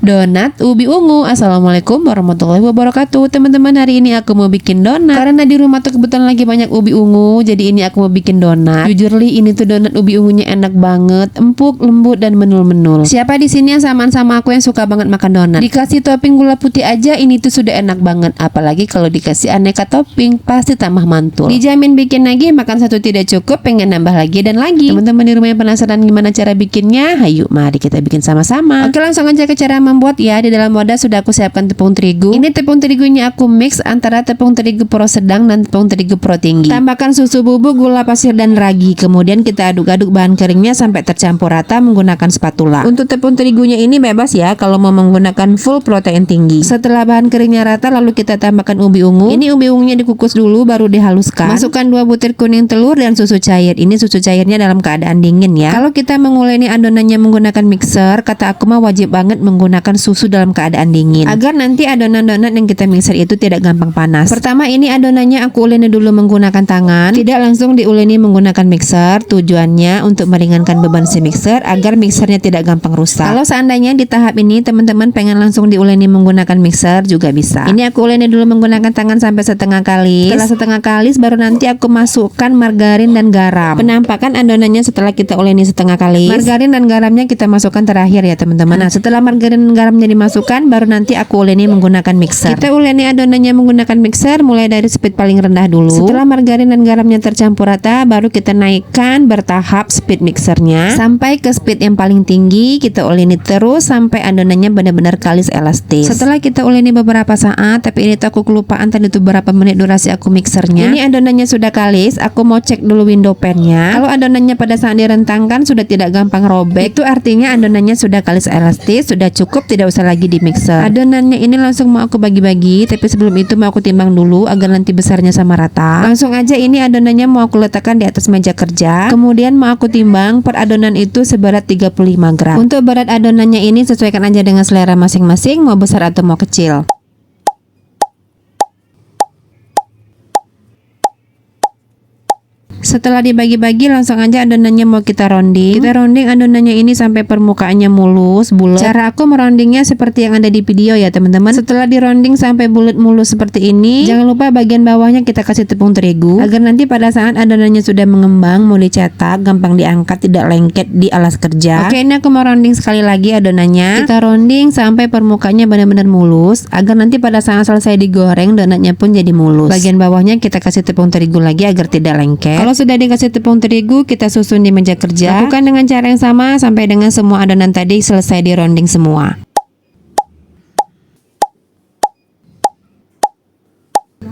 Donat ubi ungu. Assalamualaikum warahmatullahi wabarakatuh. Teman-teman, hari ini aku mau bikin donat. Karena di rumah tuh kebetulan lagi banyak ubi ungu, jadi ini aku mau bikin donat. Jujur li, ini tuh donat ubi ungunya enak banget, empuk, lembut dan menul-menul. Siapa di sini yang samaan sama aku yang suka banget makan donat? Dikasih topping gula putih aja ini tuh sudah enak banget. Apalagi kalau dikasih aneka topping, pasti tambah mantul. Dijamin bikin lagi, makan satu tidak cukup, pengen nambah lagi dan lagi. Teman-teman di rumah yang penasaran gimana cara bikinnya? Hayu, mari kita bikin sama-sama. Oke, langsung aja ke cara membuat ya. Di dalam wadah sudah aku siapkan tepung terigu. Ini tepung terigunya aku mix antara tepung terigu pro sedang dan tepung terigu pro tinggi. Tambahkan susu bubuk, gula pasir dan ragi. Kemudian kita aduk-aduk bahan keringnya sampai tercampur rata menggunakan spatula. Untuk tepung terigunya ini bebas ya kalau mau menggunakan full protein tinggi. Setelah bahan keringnya rata, lalu kita tambahkan ubi ungu. Ini ubi ungunya dikukus dulu baru dihaluskan. Masukkan 2 butir kuning telur dan susu cair. Ini susu cairnya dalam keadaan dingin ya. Kalau kita menguleni adonannya menggunakan mixer, kata aku mah wajib banget menggunakan susu dalam keadaan dingin agar nanti adonan donat yang kita mixer itu tidak gampang panas. Pertama, ini adonannya aku uleni dulu menggunakan tangan, tidak langsung diuleni menggunakan mixer. Tujuannya untuk meringankan beban si mixer agar mixernya tidak gampang rusak. Kalau seandainya di tahap ini teman-teman pengen langsung diuleni menggunakan mixer juga bisa. Ini aku uleni dulu menggunakan tangan sampai setengah kalis. Setelah setengah kalis baru nanti aku masukkan margarin dan garam. Penampakan adonannya setelah kita uleni setengah kalis. Margarin dan garamnya kita masukkan terakhir ya teman-teman. Nah, setelah margarin dan garamnya dimasukkan, baru nanti aku uleni menggunakan mixer. Kita uleni adonannya menggunakan mixer mulai dari speed paling rendah dulu. Setelah margarin dan garamnya tercampur rata, baru kita naikkan bertahap speed mixernya sampai ke speed yang paling tinggi. Kita uleni terus sampai adonannya benar-benar kalis elastis. Setelah kita uleni beberapa saat, tapi ini tuh aku kelupaan tadi tuh berapa menit durasi aku mixernya. Ini adonannya sudah kalis, aku mau cek dulu window pan-nya. Kalau adonannya pada saat direntangkan sudah tidak gampang robek, itu artinya adonannya sudah kalis elastis, sudah cukup, tidak usah lagi di mixer. Adonannya ini langsung mau aku bagi-bagi, tapi sebelum itu mau aku timbang dulu agar nanti besarnya sama rata. Langsung aja ini adonannya mau aku letakkan di atas meja kerja. Kemudian mau aku timbang per adonan itu seberat 35 gram. Untuk berat adonannya ini sesuaikan aja dengan selera masing-masing, mau besar atau mau kecil. Setelah dibagi-bagi, langsung aja adonannya mau kita rounding. Kita rounding adonannya ini sampai permukaannya mulus, bulat. Cara aku merondingnya seperti yang ada di video ya teman-teman. Setelah di rounding sampai bulat mulus seperti ini, jangan lupa bagian bawahnya kita kasih tepung terigu agar nanti pada saat adonannya sudah mengembang, mau dicetak, gampang diangkat, tidak lengket di alas kerja. Oke, ini aku mau rounding sekali lagi adonannya. Kita rounding sampai permukaannya benar-benar mulus agar nanti pada saat selesai digoreng, donatnya pun jadi mulus. Bagian bawahnya kita kasih tepung terigu lagi agar tidak lengket. Kalau sudah dikasih tepung terigu, kita susun di meja kerja. Lakukan dengan cara yang sama sampai dengan semua adonan tadi selesai di rounding semua.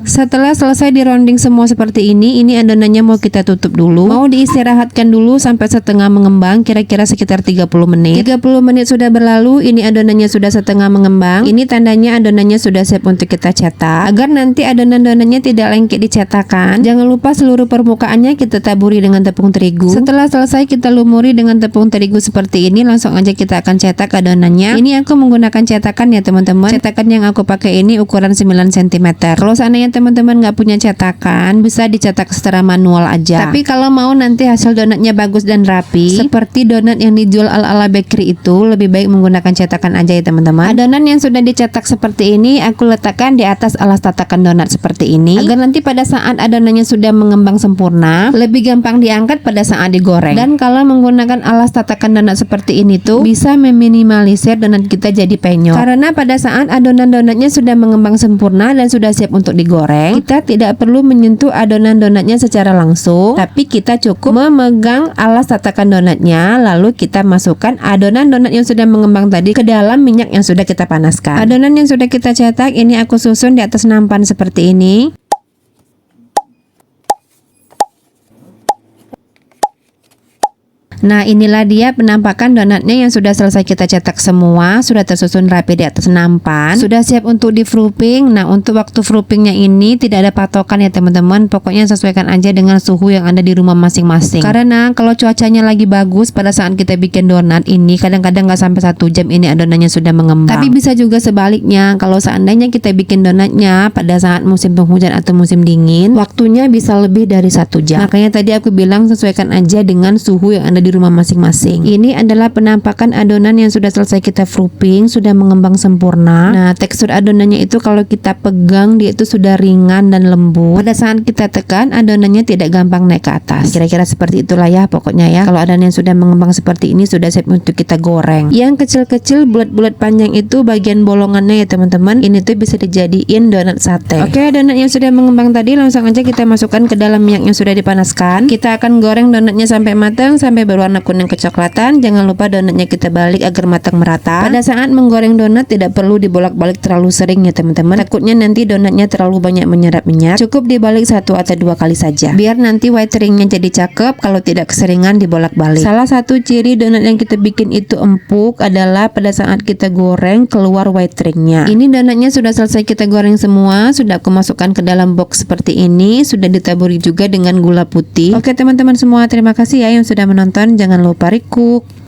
Setelah selesai di rounding semua seperti ini adonannya mau kita tutup dulu. Mau diistirahatkan dulu sampai setengah mengembang, kira-kira sekitar 30 menit. 30 menit sudah berlalu, ini adonannya sudah setengah mengembang. Ini tandanya adonannya sudah siap untuk kita cetak. Agar nanti adonan-adonannya tidak lengket di cetakan, jangan lupa seluruh permukaannya kita taburi dengan tepung terigu. Setelah selesai kita lumuri dengan tepung terigu seperti ini, langsung aja kita akan cetak adonannya. Ini aku menggunakan cetakan ya teman-teman. Cetakan yang aku pakai ini ukuran 9 cm. Kalau seandainya teman-teman nggak punya cetakan, bisa dicetak secara manual aja. Tapi kalau mau nanti hasil donatnya bagus dan rapi, seperti donat yang dijual ala-ala bakery itu, lebih baik menggunakan cetakan aja ya teman-teman. Adonan yang sudah dicetak seperti ini, aku letakkan di atas alas tatakan donat seperti ini, agar nanti pada saat adonannya sudah mengembang sempurna, lebih gampang diangkat pada saat digoreng. Dan kalau menggunakan alas tatakan donat seperti ini tuh, bisa meminimalisir donat kita jadi penyok. Karena pada saat adonan donatnya sudah mengembang sempurna dan sudah siap untuk digoreng, kita tidak perlu menyentuh adonan donatnya secara langsung, tapi kita cukup memegang alas tatakan donatnya, lalu kita masukkan adonan donat yang sudah mengembang tadi ke dalam minyak yang sudah kita panaskan. Adonan yang sudah kita cetak ini aku susun di atas nampan seperti ini. Nah, inilah dia penampakan donatnya yang sudah selesai kita cetak semua, sudah tersusun rapi di atas nampan, sudah siap untuk di frupping. Nah, untuk waktu fruppingnya ini tidak ada patokan ya teman-teman, pokoknya sesuaikan aja dengan suhu yang ada di rumah masing-masing. Karena kalau cuacanya lagi bagus pada saat kita bikin donat ini, kadang-kadang nggak sampai 1 jam ini adonannya sudah mengembang. Tapi bisa juga sebaliknya, kalau seandainya kita bikin donatnya pada saat musim penghujan atau musim dingin, waktunya bisa lebih dari 1 jam. Makanya tadi aku bilang sesuaikan aja dengan suhu yang ada di di rumah masing-masing. Ini adalah penampakan adonan yang sudah selesai kita proofing, sudah mengembang sempurna. Nah, tekstur adonannya itu kalau kita pegang dia itu sudah ringan dan lembut. Pada saat kita tekan adonannya tidak gampang naik ke atas. Kira-kira seperti itulah ya pokoknya ya. Kalau adonan yang sudah mengembang seperti ini sudah siap untuk kita goreng. Yang kecil-kecil bulat-bulat panjang itu bagian bolongannya ya teman-teman. Ini tuh bisa dijadiin donat sate. Oke, donat yang sudah mengembang tadi langsung aja kita masukkan ke dalam minyak yang sudah dipanaskan. Kita akan goreng donatnya sampai matang, sampai berwarna kuning kecoklatan. Jangan lupa donatnya kita balik agar matang merata. Pada saat menggoreng donat tidak perlu dibolak-balik terlalu sering ya teman-teman. Takutnya nanti donatnya terlalu banyak menyerap minyak. Cukup dibalik 1 atau 2 kali saja. Biar nanti white ringnya jadi cakep. Kalau tidak keseringan dibolak-balik. Salah satu ciri donat yang kita bikin itu empuk adalah pada saat kita goreng keluar white ringnya. Ini donatnya sudah selesai kita goreng semua. Sudah aku masukkan ke dalam box seperti ini. Sudah ditaburi juga dengan gula putih. Oke teman-teman semua, terima kasih ya yang sudah menonton. Jangan lupa recook.